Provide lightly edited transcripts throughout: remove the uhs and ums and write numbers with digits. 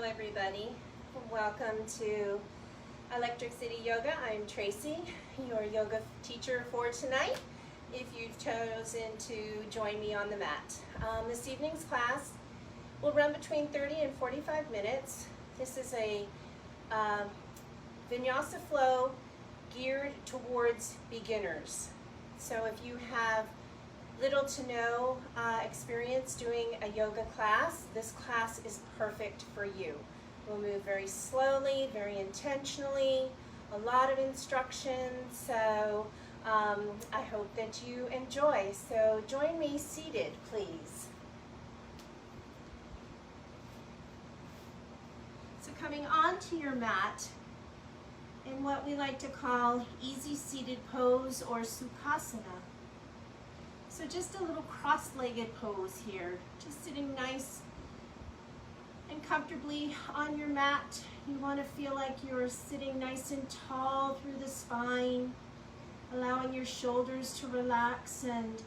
everybody. Welcome to Electric City Yoga. I'm Tracy, your yoga teacher for tonight, if you've chosen to join me on the mat. This evening's class will run between 30 and 45 minutes. This is a Vinyasa Flow geared towards beginners. So if you have little to no experience doing a yoga class, this class is perfect for you. We'll move very slowly, very intentionally, a lot of instructions, so I hope that you enjoy. So join me seated, please. So coming onto your mat in what we like to call easy seated pose or Sukhasana. So just a little cross-legged pose here, just sitting nice and comfortably on your mat. You want to feel like you're sitting nice and tall through the spine, allowing your shoulders to relax and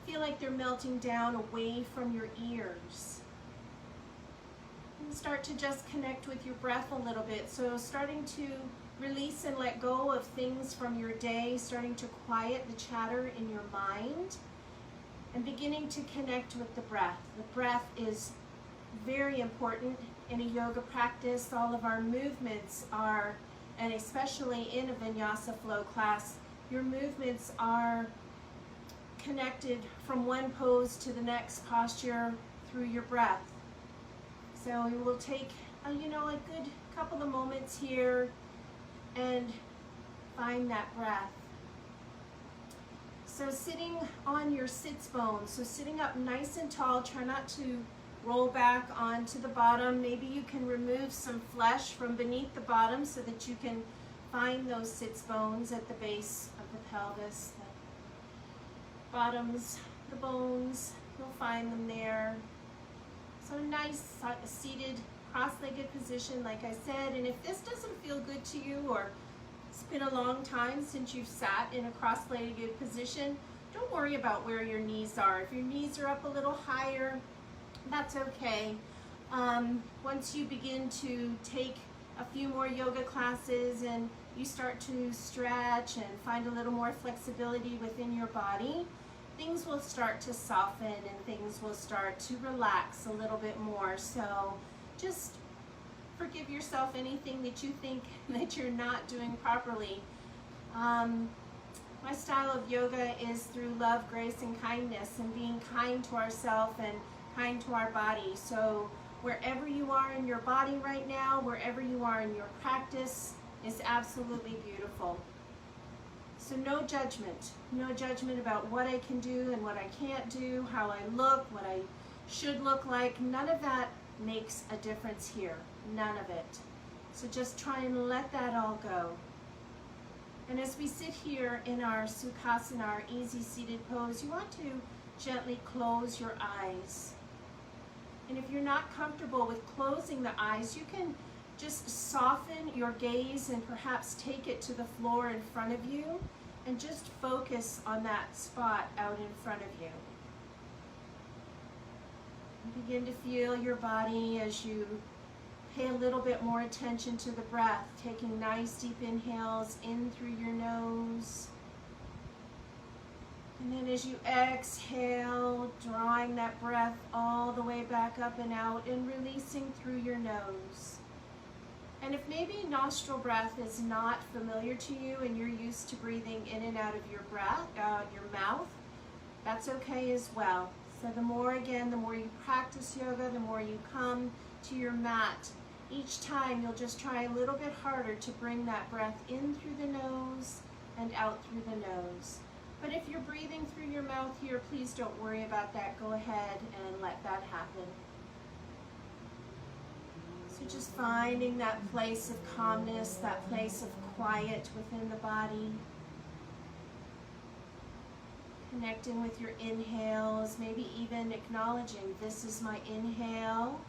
feel like they're melting down away from your ears. And start to just connect with your breath a little bit. So starting to release and let go of things from your day, starting to quiet the chatter in your mind, and beginning to connect with the breath. The breath is very important in a yoga practice. All of our movements are, and especially in a Vinyasa Flow class, your movements are connected from one pose to the next posture through your breath. So we will take a good couple of moments here and find that breath. So sitting on your sits bones, so sitting up nice and tall, try not to roll back onto the bottom. Maybe you can remove some flesh from beneath the bottom so that you can find those sits bones at the base of the pelvis. The bottoms, the bones, you'll find them there. So nice seated, cross-legged position, like I said. And if this doesn't feel good to you, or it's been a long time since you've sat in a cross-legged position, don't worry about where your knees are. If your knees are up a little higher, that's okay. Once you begin to take a few more yoga classes and you start to stretch and find a little more flexibility within your body, things will start to soften and things will start to relax a little bit more. So just forgive yourself anything that you think that you're not doing properly. My style of yoga is through love, grace, and kindness, and being kind to ourselves and kind to our body. So wherever you are in your body right now, wherever you are in your practice, is absolutely beautiful. So no judgment about what I can do and what I can't do, how I look, what I should look like. None of that makes a difference here. None of it. So just try and let that all go. And as we sit here in our Sukhasana, our easy seated pose, you want to gently close your eyes. And if you're not comfortable with closing the eyes, you can just soften your gaze and perhaps take it to the floor in front of you and just focus on that spot out in front of you. Begin to feel your body as you pay a little bit more attention to the breath, taking nice deep inhales in through your nose. And then as you exhale, drawing that breath all the way back up and out and releasing through your nose. And if maybe nostril breath is not familiar to you and you're used to breathing in and out of your breath, your mouth, that's okay as well. So the more you practice yoga, the more you come to your mat. Each time you'll just try a little bit harder to bring that breath in through the nose and out through the nose. But if you're breathing through your mouth here, please don't worry about that. Go ahead and let that happen. So just finding that place of calmness, that place of quiet within the body. Connecting with your inhales, maybe even acknowledging this is my inhale.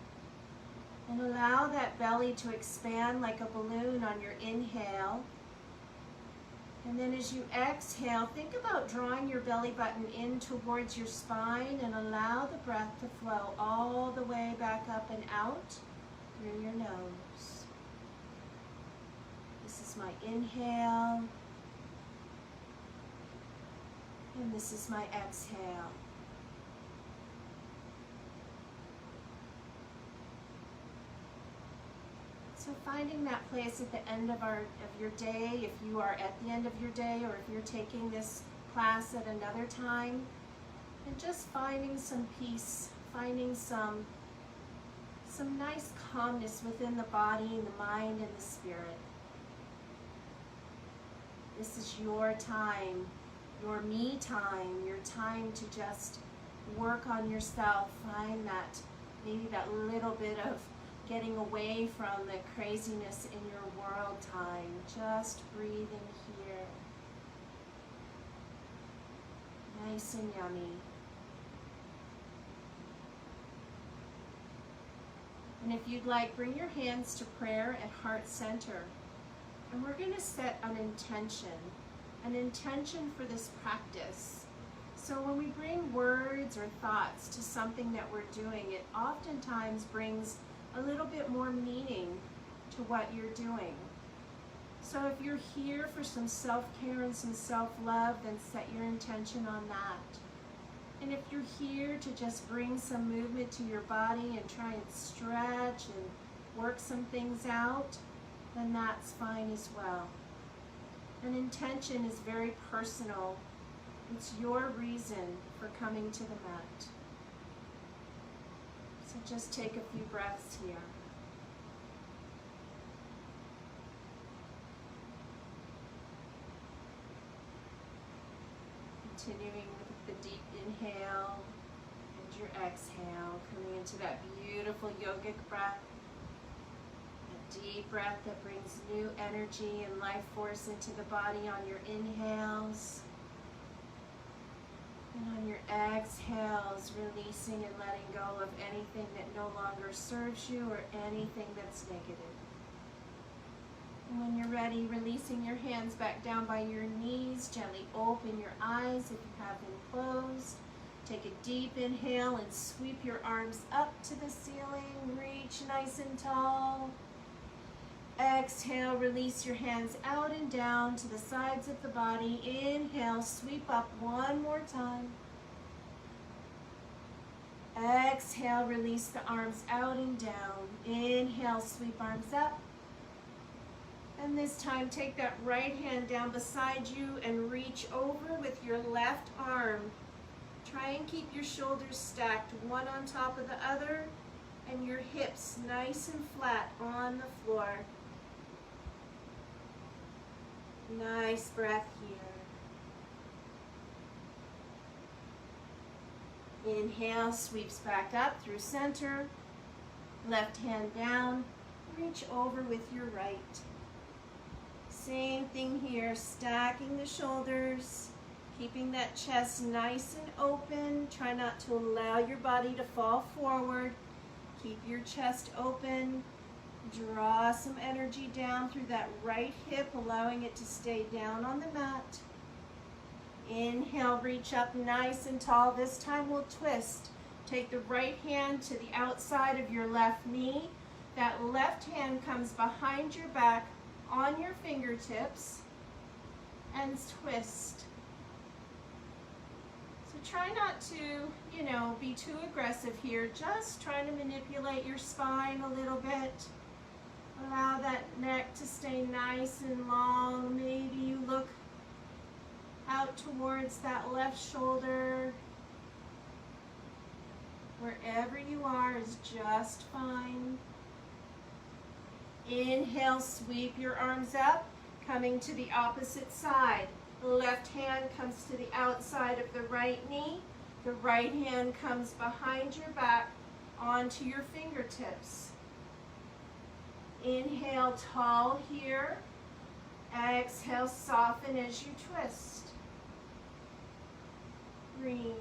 And allow that belly to expand like a balloon on your inhale. And then as you exhale, think about drawing your belly button in towards your spine and allow the breath to flow all the way back up and out. through your nose. This is my inhale, and this is my exhale. So finding that place at the end of your day, if you are at the end of your day or if you're taking this class at another time, and just finding some peace, finding some nice calmness within the body and the mind and the spirit. This is your time, your me time, your time to just work on yourself, find that, maybe that little bit of getting away from the craziness in your world time. Just breathing here. Nice and yummy. And if you'd like, bring your hands to prayer at heart center. And we're going to set an intention for this practice. So when we bring words or thoughts to something that we're doing, it oftentimes brings a little bit more meaning to what you're doing. So if you're here for some self-care and some self-love, then set your intention on that. And if you're here to just bring some movement to your body and try and stretch and work some things out, then that's fine as well. An intention is very personal. It's your reason for coming to the mat. So just take a few breaths here. Continuing with the deep inhale and your exhale, coming into that beautiful yogic breath. A deep breath that brings new energy and life force into the body on your inhales. And on your exhales, releasing and letting go of anything that no longer serves you or anything that's negative. And when you're ready, releasing your hands back down by your knees, gently open your eyes if you have them closed. Take a deep inhale and sweep your arms up to the ceiling. Reach nice and tall. Exhale, release your hands out and down to the sides of the body. Inhale, sweep up one more time. Exhale, release the arms out and down. Inhale, sweep arms up. And this time, take that right hand down beside you and reach over with your left arm. Try and keep your shoulders stacked, one on top of the other, and your hips nice and flat on the floor. Nice breath here. Inhale, sweeps back up through center. Left hand down, reach over with your right. Same thing here, stacking the shoulders, keeping that chest nice and open. Try not to allow your body to fall forward. Keep your chest open. Draw some energy down through that right hip, allowing it to stay down on the mat. Inhale, reach up nice and tall. This time we'll twist. Take the right hand to the outside of your left knee. That left hand comes behind your back on your fingertips and twist. So try not to, be too aggressive here. Just trying to manipulate your spine a little bit. Allow that neck to stay nice and long. Maybe you look out towards that left shoulder. Wherever you are is just fine. Inhale, sweep your arms up, coming to the opposite side. The left hand comes to the outside of the right knee. The right hand comes behind your back onto your fingertips. Inhale, tall here. Exhale, soften as you twist. Breathe.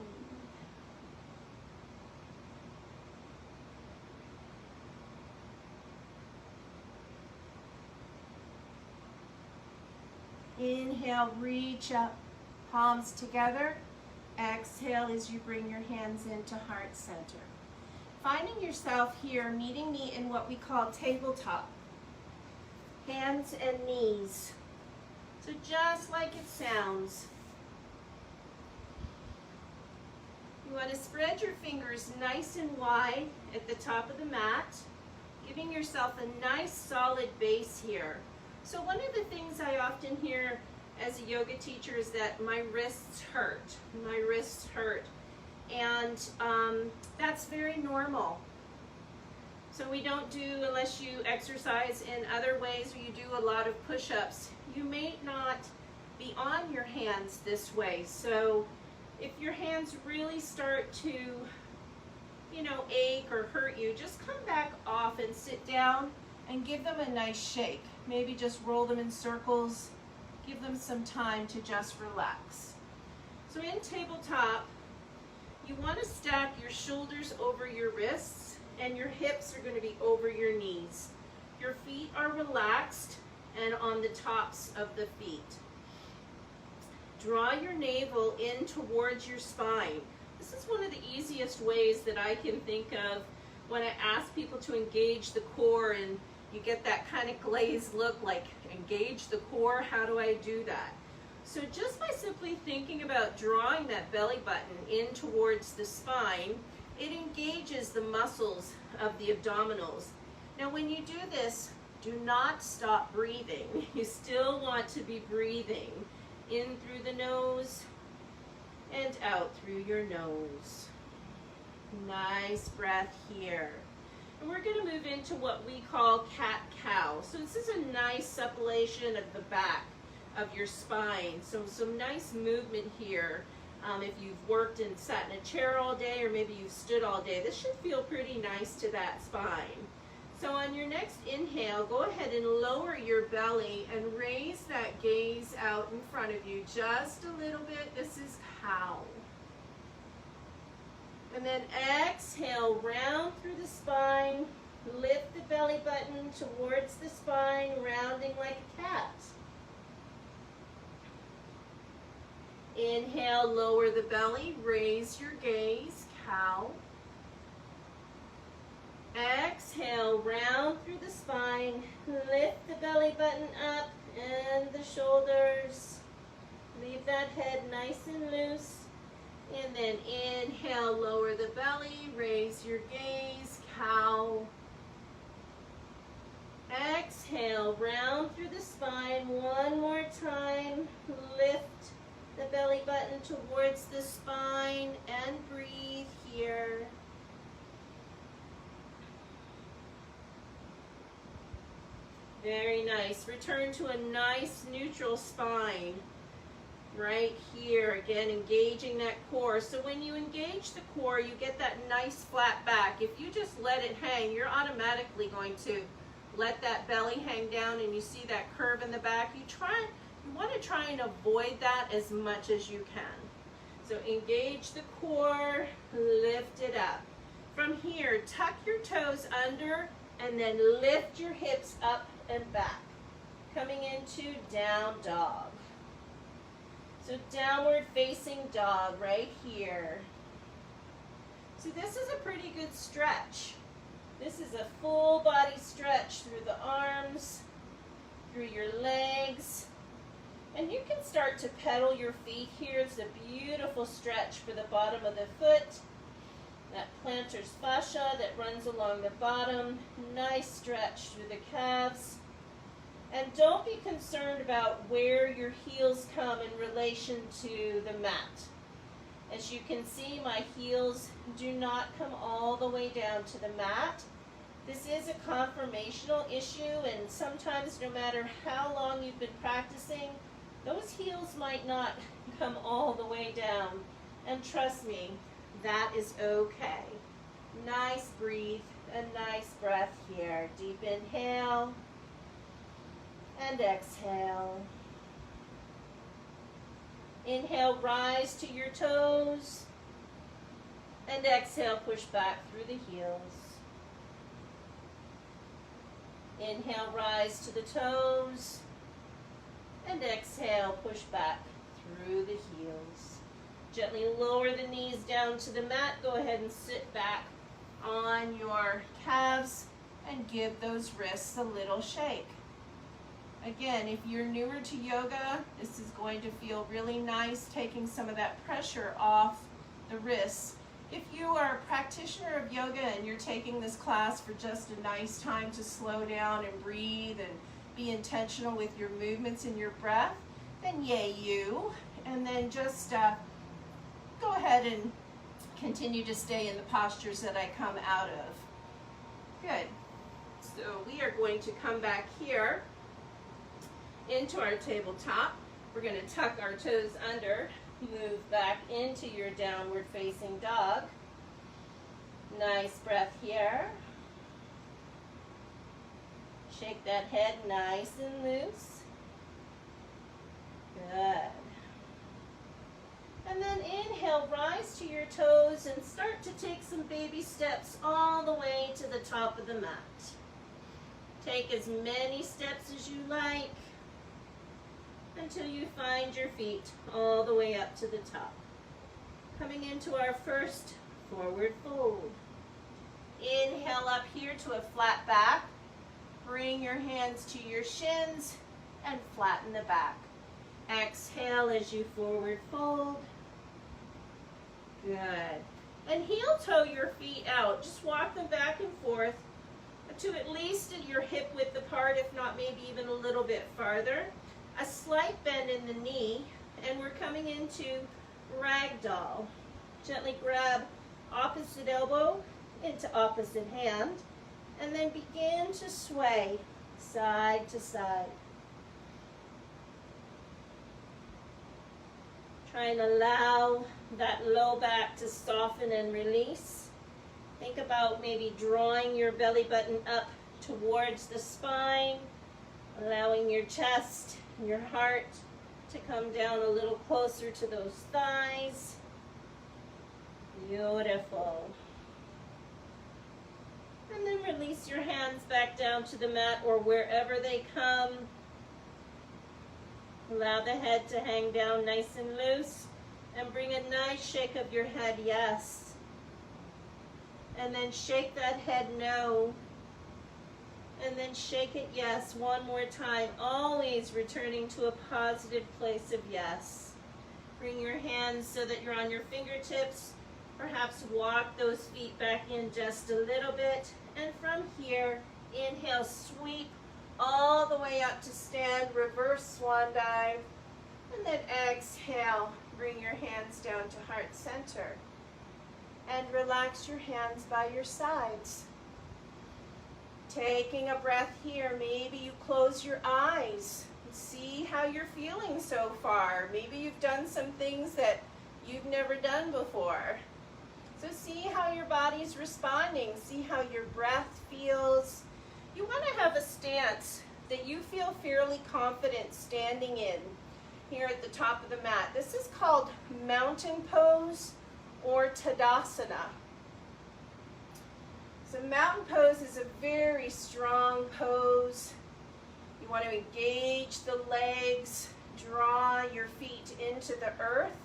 Inhale, reach up, palms together. Exhale as you bring your hands into heart center. finding yourself here meeting me in what we call tabletop. Hands and knees. So just like it sounds. You want to spread your fingers nice and wide at the top of the mat, giving yourself a nice solid base here. So one of the things I often hear as a yoga teacher is that my wrists hurt. My wrists hurt. And that's very normal. So we don't do, unless you exercise in other ways or you do a lot of push-ups, you may not be on your hands this way. So if your hands really start to, ache or hurt you, just come back off and sit down and give them a nice shake. Maybe just roll them in circles, give them some time to just relax. So in tabletop, you want to stack your shoulders over your wrists and your hips are going to be over your knees. Your feet are relaxed and on the tops of the feet. Draw your navel in towards your spine. This is one of the easiest ways that I can think of when I ask people to engage the core and you get that kind of glazed look like, engage the core, how do I do that? So just by simply thinking about drawing that belly button in towards the spine, it engages the muscles of the abdominals. Now when you do this, do not stop breathing. You still want to be breathing in through the nose and out through your nose. Nice breath here. And we're going to move into what we call cat-cow. So this is a nice supination of the back of your spine. So some nice movement here. If you've worked and sat in a chair all day or maybe you've stood all day, this should feel pretty nice to that spine. So on your next inhale, go ahead and lower your belly and raise that gaze out in front of you just a little bit. This is cow. And then exhale, round through the spine, lift the belly button towards the spine, rounding like a cat. Inhale, lower the belly, raise your gaze, cow. Exhale, round through the spine, lift the belly button up and the shoulders. Leave that head nice and loose. And then inhale, lower the belly, raise your gaze, cow. Exhale, round through the spine. One more time. Lift the belly button towards the spine and breathe here. Very nice. Return to a nice neutral spine. Right here, again, engaging that core. So when you engage the core, you get that nice flat back. If you just let it hang, you're automatically going to let that belly hang down and you see that curve in the back. You want to try and avoid that as much as you can. So engage the core, lift it up. From here, tuck your toes under and then lift your hips up and back. Coming into down dog. So downward facing dog right here. So this is a pretty good stretch. This is a full body stretch through the arms, through your legs. And you can start to pedal your feet here. It's a beautiful stretch for the bottom of the foot. That plantar fascia that runs along the bottom. Nice stretch through the calves. And don't be concerned about where your heels come in relation to the mat. As you can see, my heels do not come all the way down to the mat. This is a conformational issue, and sometimes no matter how long you've been practicing, those heels might not come all the way down. And trust me, that is okay. Nice breathe, a nice breath here. Deep inhale. And exhale. Inhale, rise to your toes. And exhale, push back through the heels. Inhale, rise to the toes. And exhale, push back through the heels. Gently lower the knees down to the mat. Go ahead and sit back on your calves and give those wrists a little shake. Again, if you're newer to yoga, this is going to feel really nice, taking some of that pressure off the wrists. If you are a practitioner of yoga and you're taking this class for just a nice time to slow down and breathe and be intentional with your movements and your breath, then yay you. And then just go ahead and continue to stay in the postures that I come out of. Good. So we are going to come back here into our tabletop. We're going to tuck our toes under, move back into your downward facing dog. Nice breath here. Shake that head nice and loose. Good. And then inhale, rise to your toes and start to take some baby steps all the way to the top of the mat. Take as many steps as you like until you find your feet all the way up to the top. Coming into our first forward fold. Inhale up here to a flat back. Bring your hands to your shins and flatten the back. Exhale as you forward fold. Good. And heel toe your feet out. Just walk them back and forth to at least your hip width apart, if not maybe even a little bit farther. A slight bend in the knee, and we're coming into ragdoll. Gently grab opposite elbow into opposite hand, and then begin to sway side to side. Try and allow that low back to soften and release. Think about maybe drawing your belly button up towards the spine, allowing your chest and your heart to come down a little closer to those thighs. Beautiful. And then release your hands back down to the mat or wherever they come. Allow the head to hang down nice and loose, and bring a nice shake of your head, yes. And then shake that head, no. And then shake it, yes, one more time. Always returning to a positive place of yes. Bring your hands so that you're on your fingertips. Perhaps walk those feet back in just a little bit. And from here, inhale, sweep all the way up to stand, reverse swan dive, and then exhale, bring your hands down to heart center, and relax your hands by your sides. Taking a breath here, maybe you close your eyes, see how you're feeling so far. Maybe you've done some things that you've never done before. So see how your body's responding, see how your breath feels. You want to have a stance that you feel fairly confident standing in here at the top of the mat. This is called mountain pose or Tadasana. So mountain pose is a very strong pose. You want to engage the legs, draw your feet into the earth.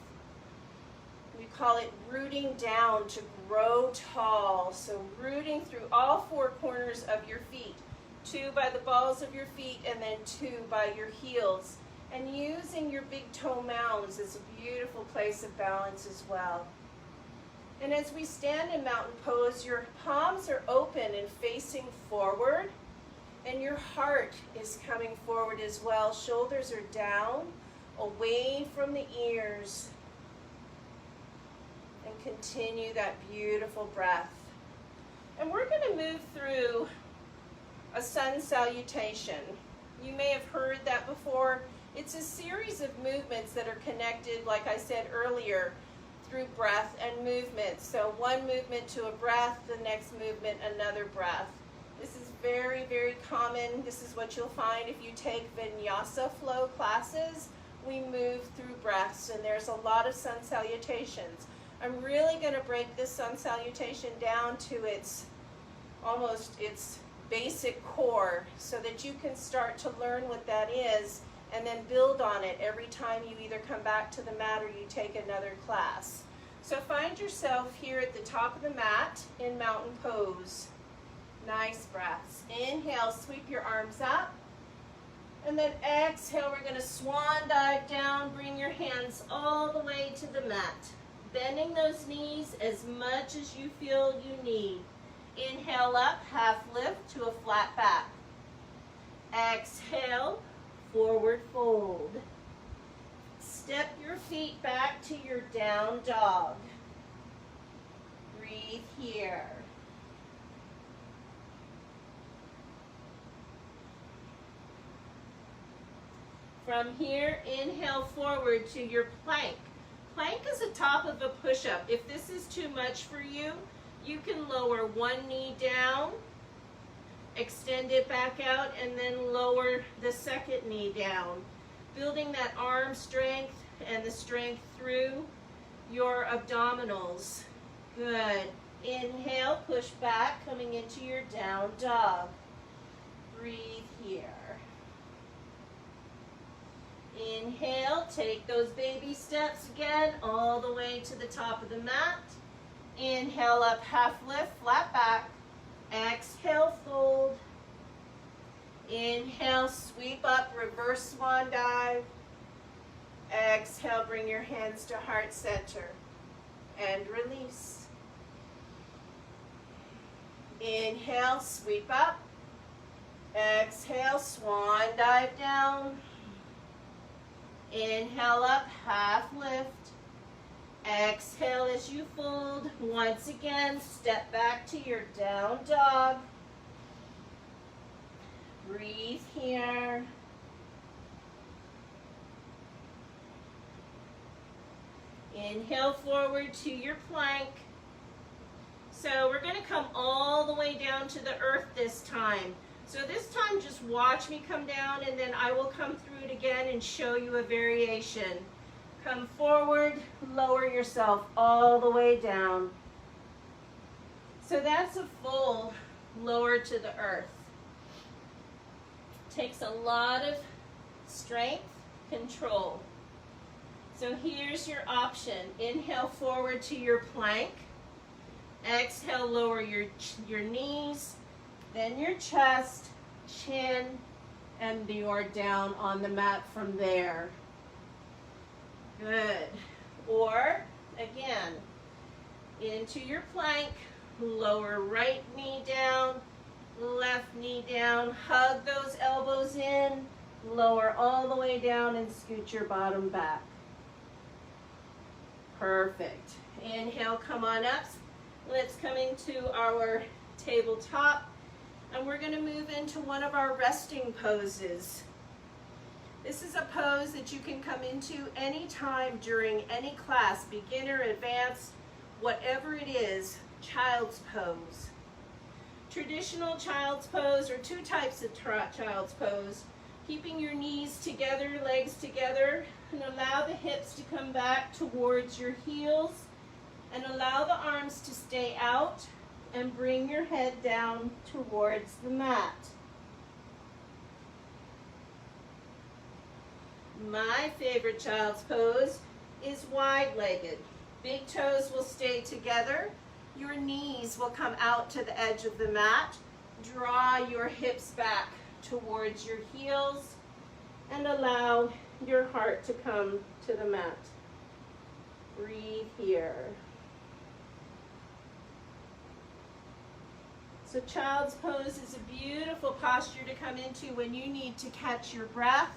We call it rooting down to grow tall. So rooting through all four corners of your feet. 2 by the balls of your feet and then 2 by your heels. And using your big toe mounds is a beautiful place of balance as well. And as we stand in mountain pose, your palms are open and facing forward. And your heart is coming forward as well. Shoulders are down, away from the ears. And continue that beautiful breath. And we're going to move through a sun salutation. You may have heard that before. It's a series of movements that are connected, like I said earlier, through breath and movement. So one movement to a breath, the next movement, another breath. This is very, very common. This is what you'll find if you take Vinyasa Flow classes. We move through breaths, and there's a lot of sun salutations. I'm really going to break this sun salutation down to its basic core so that you can start to learn what that is and then build on it every time you either come back to the mat or you take another class. So find yourself here at the top of the mat in mountain pose. Nice breaths. Inhale, sweep your arms up. And then exhale, we're going to swan dive down. Bring your hands all the way to the mat. Bending those knees as much as you feel you need. Inhale up, half lift to a flat back. Exhale, forward fold. Step your feet back to your down dog. Breathe here. From here, inhale forward to your plank. Plank is the top of a push-up. If this is too much for you, you can lower one knee down, extend it back out, and then lower the second knee down. Building that arm strength and the strength through your abdominals. Good. Inhale, push back, coming into your down dog. Breathe here. Inhale, take those baby steps again, all the way to the top of the mat. Inhale up, half lift, flat back. Exhale, fold. Inhale, sweep up, reverse swan dive. Exhale, bring your hands to heart center and release. Inhale, sweep up. Exhale, swan dive down. Inhale up, half lift. Exhale as you fold. Once again, step back to your down dog. Breathe here. Inhale forward to your plank. So we're going to come all the way down to the earth this time. So this time just watch me come down, and then I will come through it again and show you a variation. Come forward, lower yourself all the way down. So that's a full lower to the earth. Takes a lot of strength, control. So here's your option. Inhale forward to your plank. Exhale, lower your knees, then your chest, chin, and you're down on the mat from there. Good. Or, again, into your plank, lower right knee down, left knee down, hug those elbows in, lower all the way down and scoot your bottom back. Perfect. Inhale, come on up. Let's come into our tabletop, and we're going to move into one of our resting poses. This is a pose that you can come into anytime during any class, beginner, advanced, whatever it is, child's pose. Traditional child's pose, or two types of child's pose, keeping your knees together, legs together, and allow the hips to come back towards your heels, and allow the arms to stay out, and bring your head down towards the mat. My favorite child's pose is wide-legged. Big toes will stay together. Your knees will come out to the edge of the mat. Draw your hips back towards your heels and allow your heart to come to the mat. Breathe here. So child's pose is a beautiful posture to come into when you need to catch your breath,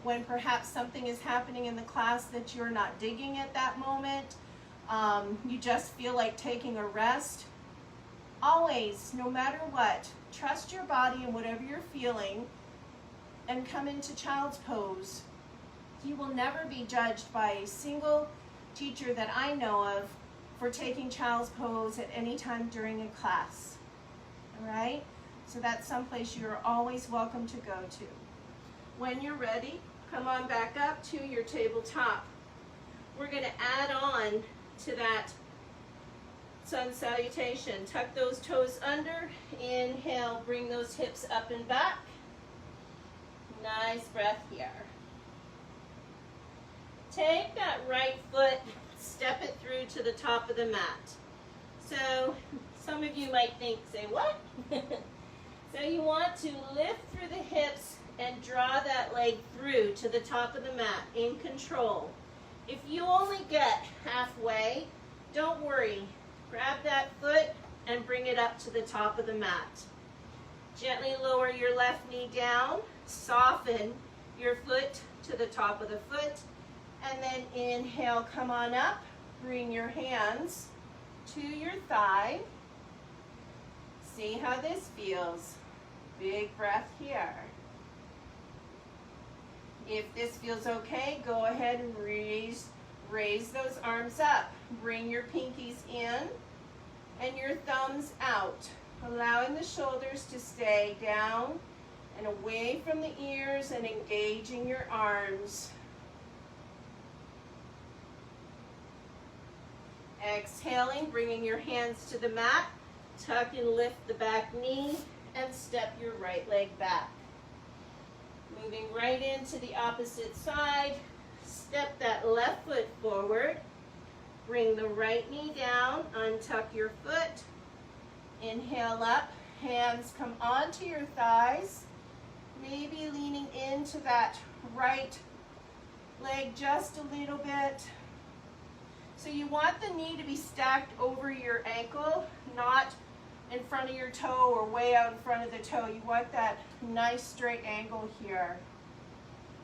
when perhaps something is happening in the class that you're not digging at that moment. You just feel like taking a rest. Always, no matter what, trust your body and whatever you're feeling and come into child's pose. You will never be judged by a single teacher that I know of for taking child's pose at any time during a class. All right? So that's someplace you're always welcome to go to. When you're ready, come on back up to your tabletop. We're going to add on to that sun salutation. Tuck those toes under. Inhale, bring those hips up and back. Nice breath here. take that right foot, step it through to the top of the mat. So some of you might think, say what? So you want to lift through the hips and draw that leg through to the top of the mat in control. If you only get halfway, don't worry. Grab that foot and bring it up to the top of the mat. Gently lower your left knee down, soften your foot to the top of the foot, and then inhale, come on up, bring your hands to your thigh. See how this feels. Big breath here. If this feels okay, go ahead and raise those arms up. Bring your pinkies in and your thumbs out, allowing the shoulders to stay down and away from the ears and engaging your arms. Exhaling, bringing your hands to the mat, tuck and lift the back knee and step your right leg back. Moving right into the opposite side, step that left foot forward, bring the right knee down, untuck your foot, inhale up, hands come onto your thighs, maybe leaning into that right leg just a little bit. So you want the knee to be stacked over your ankle, not in front of your toe or way out in front of the toe. You want that nice straight angle here.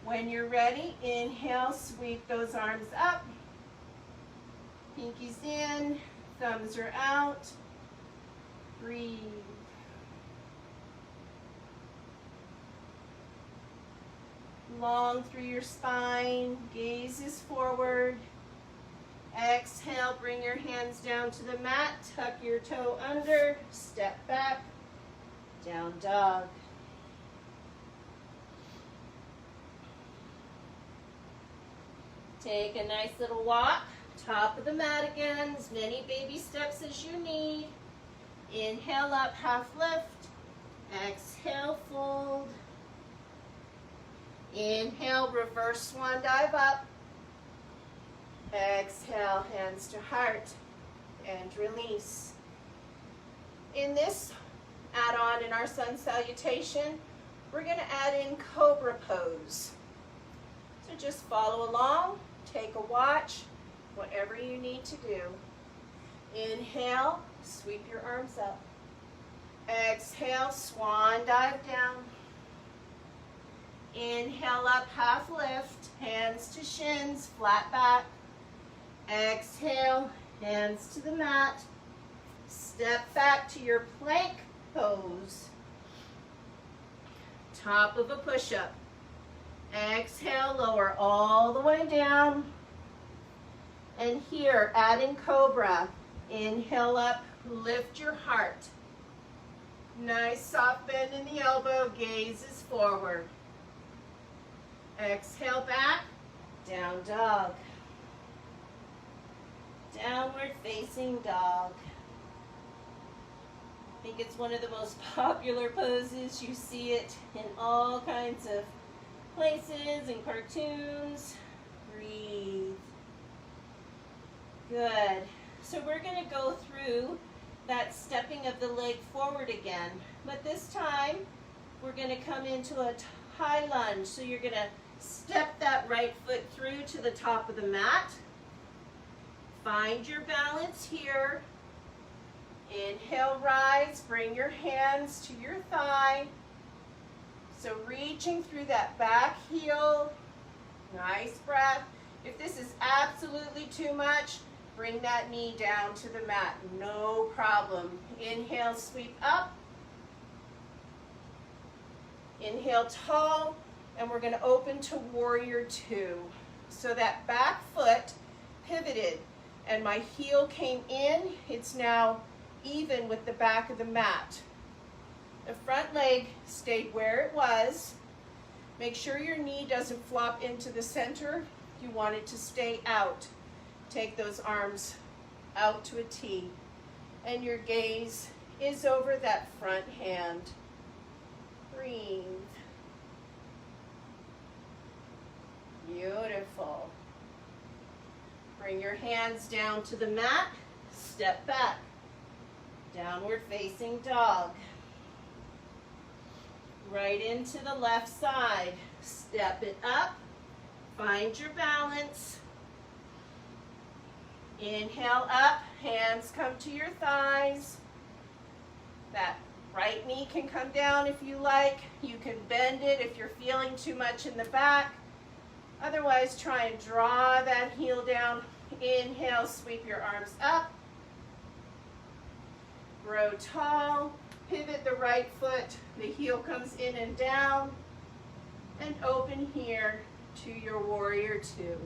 When you're ready, inhale, sweep those arms up. Pinkies in, thumbs are out. Breathe. Long through your spine, gaze is forward. Exhale, bring your hands down to the mat, tuck your toe under, step back, down dog. Take a nice little walk, top of the mat again, as many baby steps as you need. Inhale up, half lift. Exhale, fold. Inhale, reverse swan dive up. Exhale, hands to heart, and release. In this add-on in our sun salutation, we're going to add in cobra pose. So just follow along, take a watch, whatever you need to do. Inhale, sweep your arms up. Exhale, swan dive down. Inhale up, half lift, hands to shins, flat back. Exhale, hands to the mat. Step back to your plank pose. Top of a push-up. Exhale, lower all the way down. And here, adding cobra. Inhale up, lift your heart. Nice soft bend in the elbow, gaze is forward. Exhale back, down dog. Downward facing dog. I think it's one of the most popular poses. You see it in all kinds of places and cartoons. Breathe. Good. So we're going to go through that stepping of the leg forward again. But this time, we're going to come into a high lunge. So you're going to step that right foot through to the top of the mat. Find your balance here. Inhale, rise, bring your hands to your thigh. So reaching through that back heel. Nice breath. If this is absolutely too much, bring that knee down to the mat. No problem. Inhale, sweep up. Inhale, tall. And we're going to open to warrior two. So that back foot pivoted and my heel came in. It's now even with the back of the mat. The front leg stayed where it was. Make sure your knee doesn't flop into the center. You want it to stay out. Take those arms out to a T. And your gaze is over that front hand. Breathe. Beautiful. Bring your hands down to the mat, step back, downward facing dog. Right into the left side, step it up, find your balance. Inhale up, hands come to your thighs. That right knee can come down if you like. You can bend it if you're feeling too much in the back. Otherwise, try and draw that heel down. Inhale, sweep your arms up. Grow tall. Pivot the right foot. The heel comes in and down. And open here to your warrior two.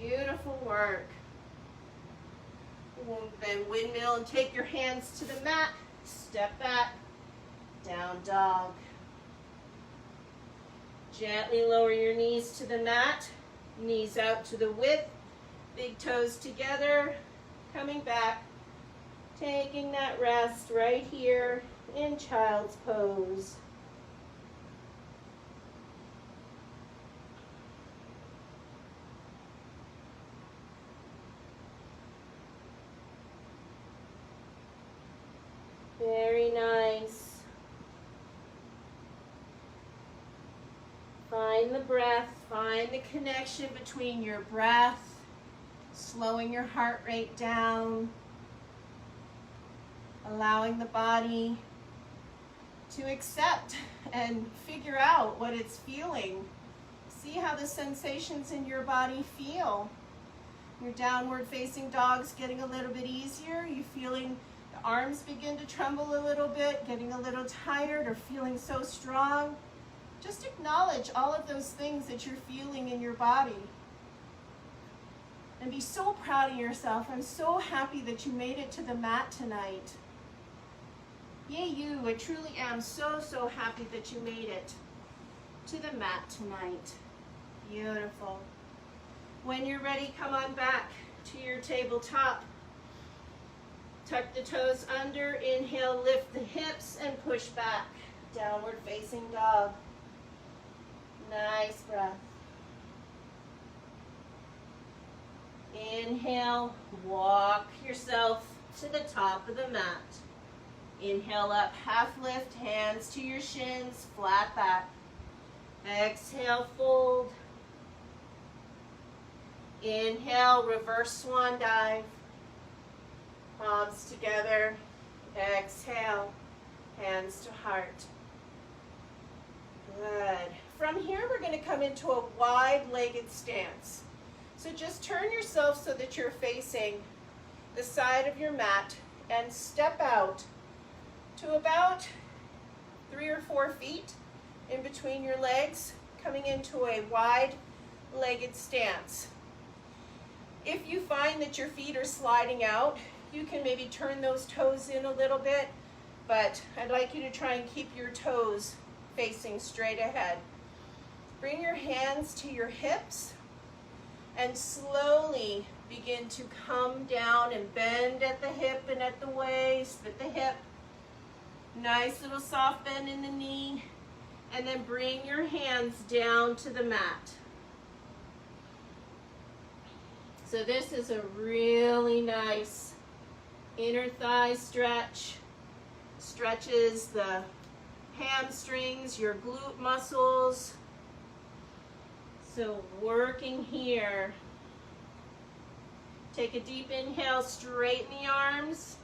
Beautiful work. Then windmill and take your hands to the mat. Step back. Down dog. Gently lower your knees to the mat. Knees out to the width. Big toes together. Coming back. Taking that rest right here in child's pose. Very nice. Find the breath, find the connection between your breath, slowing your heart rate down, allowing the body to accept and figure out what it's feeling. See how the sensations in your body feel. Your downward facing dog's getting a little bit easier. You feeling the arms begin to tremble a little bit, getting a little tired or feeling so strong. Just acknowledge all of those things that you're feeling in your body. And be so proud of yourself. I'm so happy that you made it to the mat tonight. Yay you, I truly am so happy that you made it to the mat tonight. Beautiful. When you're ready, come on back to your tabletop. Tuck the toes under, inhale, lift the hips and push back. Downward facing dog. Nice breath. Inhale, walk yourself to the top of the mat. Inhale up, half lift, hands to your shins, flat back. Exhale, fold. Inhale, reverse swan dive. Palms together. Exhale, hands to heart. Good. From here, we're going to come into a wide-legged stance. So just turn yourself so that you're facing the side of your mat and step out to about 3 or 4 feet in between your legs, coming into a wide-legged stance. If you find that your feet are sliding out, you can maybe turn those toes in a little bit, but I'd like you to try and keep your toes facing straight ahead. Bring your hands to your hips and slowly begin to come down and bend at the hip and at the waist, at the hip. Nice little soft bend in the knee. And then bring your hands down to the mat. So this is a really nice inner thigh stretch. Stretches the hamstrings, your glute muscles. So working here. Take a deep inhale, straighten the arms.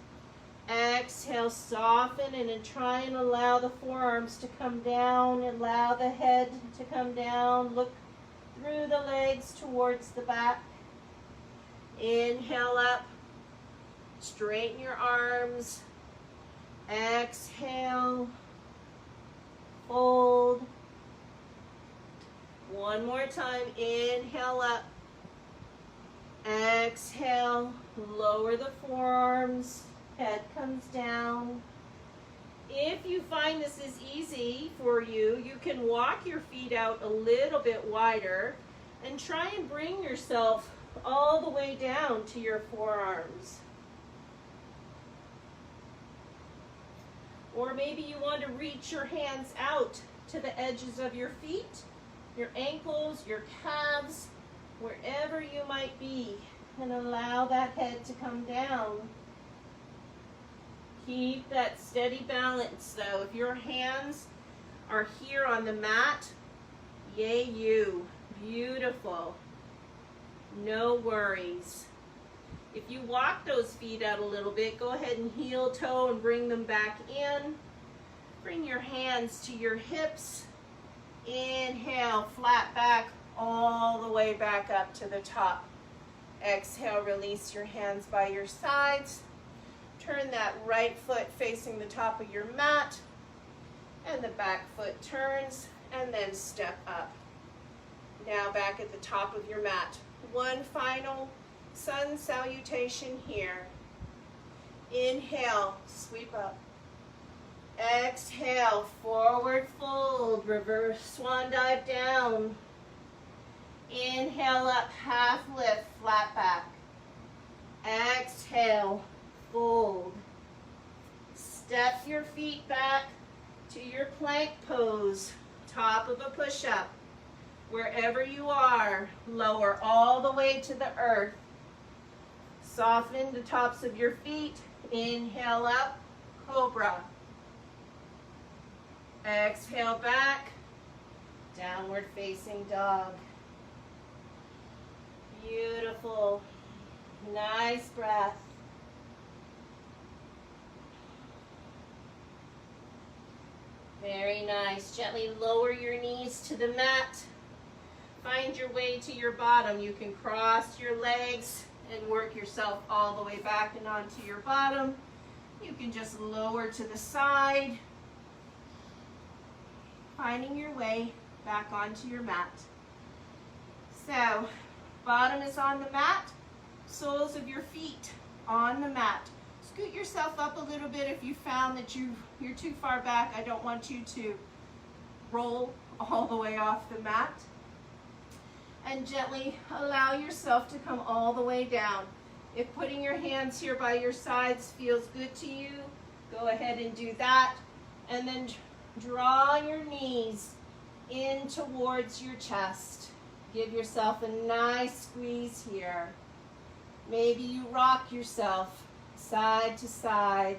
Exhale, soften, and then try and allow the forearms to come down. Allow the head to come down. Look through the legs towards the back. Inhale up. Straighten your arms. Exhale. Fold. One more time. Inhale up. Exhale. Lower the forearms. Head comes down. If you find this is easy for you, you can walk your feet out a little bit wider and try and bring yourself all the way down to your forearms. Or maybe you want to reach your hands out to the edges of your feet your ankles, your calves, wherever you might be, and allow that head to come down. Keep that steady balance though. If your hands are here on the mat, yay you. Beautiful. No worries. If you walk those feet out a little bit, go ahead and heel toe and bring them back in. Bring your hands to your hips. Inhale, flat back, all the way back up to the top. Exhale, release your hands by your sides. Turn that right foot facing the top of your mat, and the back foot turns, and then step up. Now back at the top of your mat. One final sun salutation here. Inhale, sweep up. Exhale, forward fold, reverse swan dive down. Inhale up, half lift, flat back. Exhale, fold. Step your feet back to your plank pose, top of a push-up. Wherever you are, lower all the way to the earth. Soften the tops of your feet. Inhale up, cobra. Exhale back, downward facing dog. Beautiful. Nice breath. Very nice. Gently lower your knees to the mat. Find your way to your bottom. You can cross your legs and work yourself all the way back and onto your bottom. You can just lower to the side, finding your way back onto your mat. So, bottom is on the mat, soles of your feet on the mat. Scoot yourself up a little bit if you found that you're too far back. I don't want you to roll all the way off the mat. And gently allow yourself to come all the way down. If putting your hands here by your sides feels good to you, go ahead and do that. And then draw your knees in towards your chest. Give yourself a nice squeeze here. Maybe you rock yourself side to side.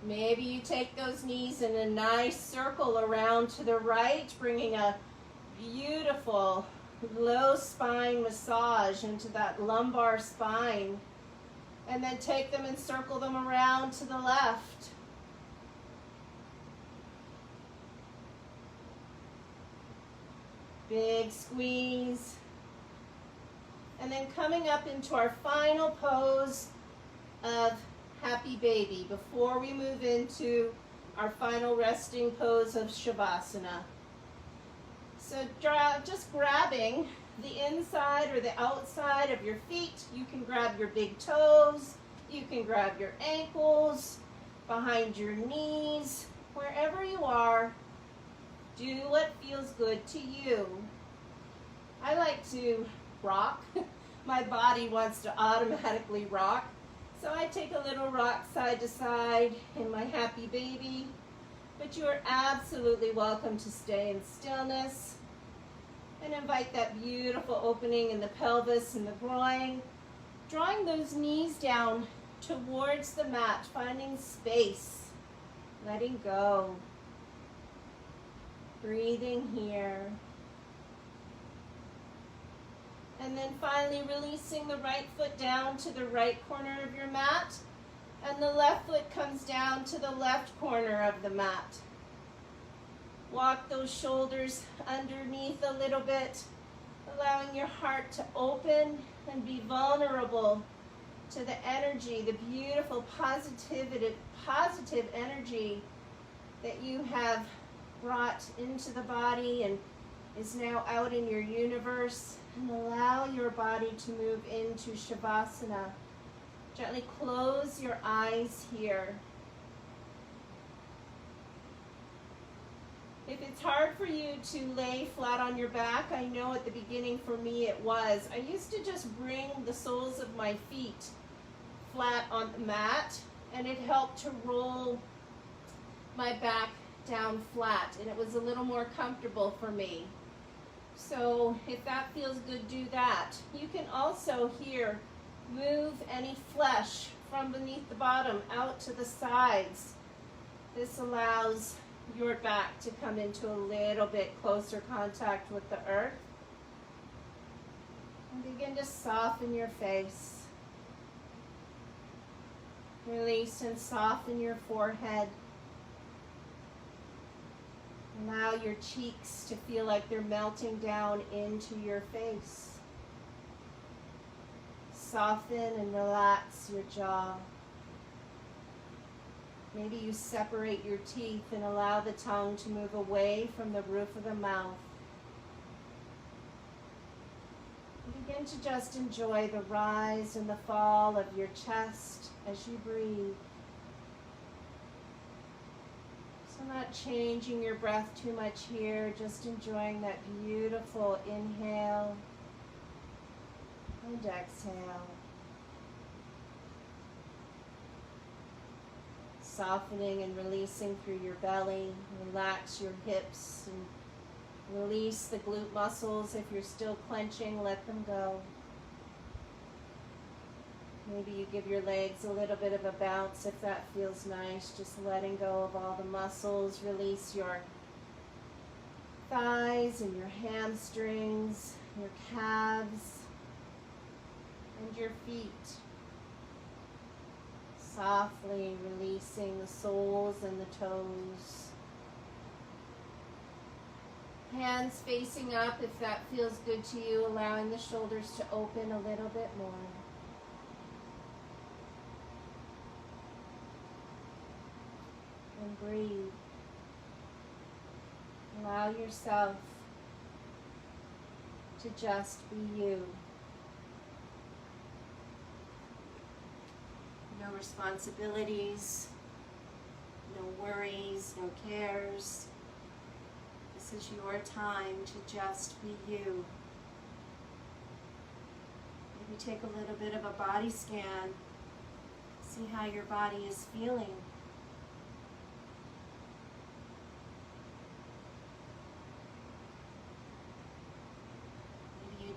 Maybe you take those knees in a nice circle around to the right, bringing a beautiful low spine massage into that lumbar spine. And then take them and circle them around to the left. Big squeeze. And then coming up into our final pose of Happy Baby before we move into our final resting pose of Shavasana. So just grabbing the inside or the outside of your feet. You can grab your big toes. You can grab your ankles, behind your knees, wherever you are. Do what feels good to you. I like to rock. My body wants to automatically rock. So I take a little rock side to side in my Happy Baby. But you are absolutely welcome to stay in stillness. And invite that beautiful opening in the pelvis and the groin. Drawing those knees down towards the mat, finding space. Letting go. Breathing here. And then finally releasing the right foot down to the right corner of your mat. And the left foot comes down to the left corner of the mat. Walk those shoulders underneath a little bit, allowing your heart to open and be vulnerable to the energy, the beautiful positive energy that you have brought into the body and is now out in your universe. And allow your body to move into Shavasana. Gently close your eyes here. If it's hard for you to lay flat on your back, I know at the beginning for me it was. I used to just bring the soles of my feet flat on the mat, and it helped to roll my back down flat, and it was a little more comfortable for me. So if that feels good, do that. You can also here move any flesh from beneath the bottom out to the sides. This allows your back to come into a little bit closer contact with the earth. And begin to soften your face. Release and soften your forehead. Allow your cheeks to feel like they're melting down into your face. Soften and relax your jaw. Maybe you separate your teeth and allow the tongue to move away from the roof of the mouth. Begin to just enjoy the rise and the fall of your chest as you breathe. So not changing your breath too much here, just enjoying that beautiful inhale and exhale. Softening and releasing through your belly. Relax your hips and release the glute muscles. If you're still clenching, let them go. Maybe you give your legs a little bit of a bounce if that feels nice. Just letting go of all the muscles. Release your thighs and your hamstrings, your calves, and your feet. Softly releasing the soles and the toes. Hands facing up if that feels good to you, allowing the shoulders to open a little bit more. And breathe. Allow yourself to just be you. No responsibilities, no worries, no cares. This is your time to just be you. Maybe take a little bit of a body scan. See how your body is feeling.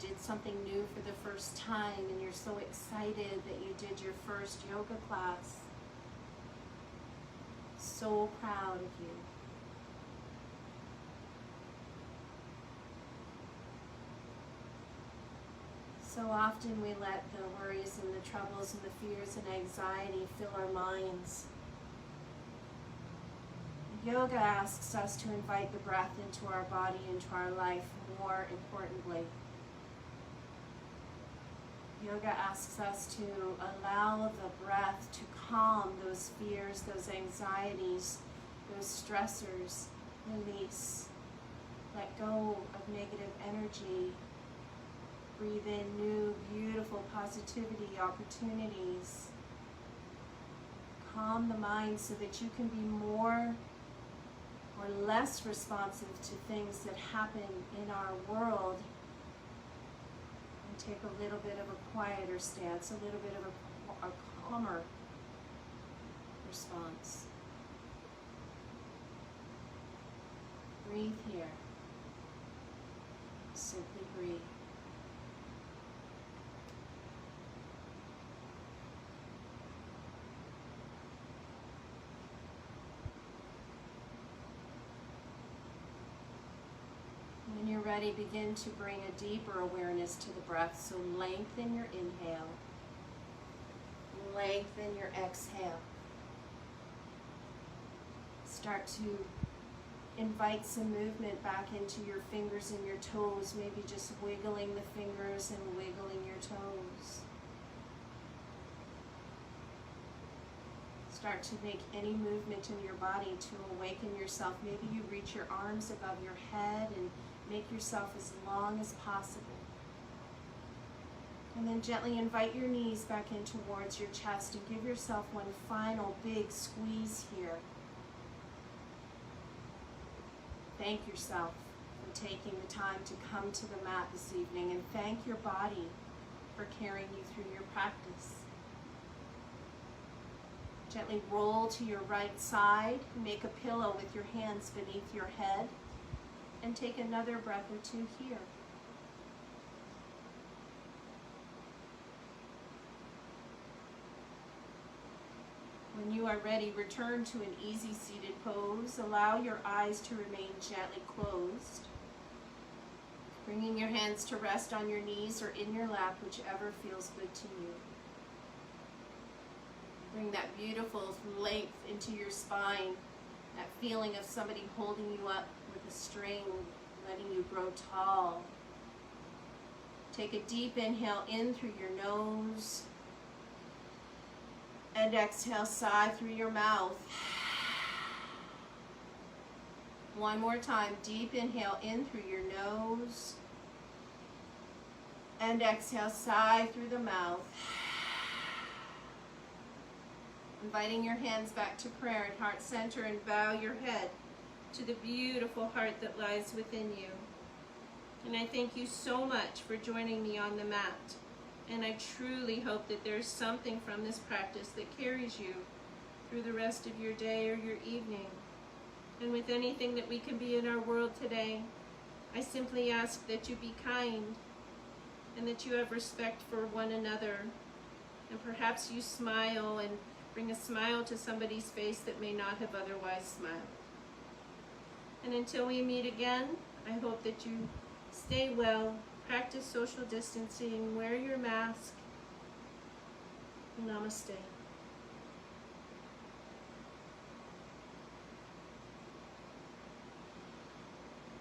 Did something new for the first time and you're so excited that you did your first yoga class. So proud of you. So often we let the worries and the troubles and the fears and anxiety fill our minds. Yoga asks us to invite the breath into our body, into our life, more importantly. Yoga asks us to allow the breath to calm those fears, those anxieties, those stressors, release. Let go of negative energy. Breathe in new, beautiful positivity, opportunities. Calm the mind so that you can be more or less responsive to things that happen in our world. Take a little bit of a quieter stance, a little bit of a calmer response. Breathe here. Simply breathe. When you're ready, begin to bring a deeper awareness to the breath. So lengthen your inhale. Lengthen your exhale. Start to invite some movement back into your fingers and your toes. Maybe just wiggling the fingers and wiggling your toes. Start to make any movement in your body to awaken yourself. Maybe you reach your arms above your head and make yourself as long as possible. And then gently invite your knees back in towards your chest and give yourself one final big squeeze here. Thank yourself for taking the time to come to the mat this evening, and thank your body for carrying you through your practice. Gently roll to your right side. Make a pillow with your hands beneath your head. And take another breath or two here. When you are ready, return to an easy seated pose. Allow your eyes to remain gently closed. Bringing your hands to rest on your knees or in your lap, whichever feels good to you. Bring that beautiful length into your spine, that feeling of somebody holding you up with a string, letting you grow tall. Take a deep inhale in through your nose. And exhale, sigh through your mouth. One more time, deep inhale in through your nose. And exhale, sigh through the mouth. Inviting your hands back to prayer at heart center and bow your head to the beautiful heart that lies within you. And I thank you so much for joining me on the mat. And I truly hope that there's something from this practice that carries you through the rest of your day or your evening. And with anything that we can be in our world today, I simply ask that you be kind and that you have respect for one another. And perhaps you smile and bring a smile to somebody's face that may not have otherwise smiled. And until we meet again, I hope that you stay well, practice social distancing, wear your mask. Namaste.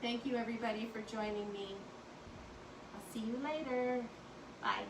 Thank you everybody for joining me. I'll see you later. Bye.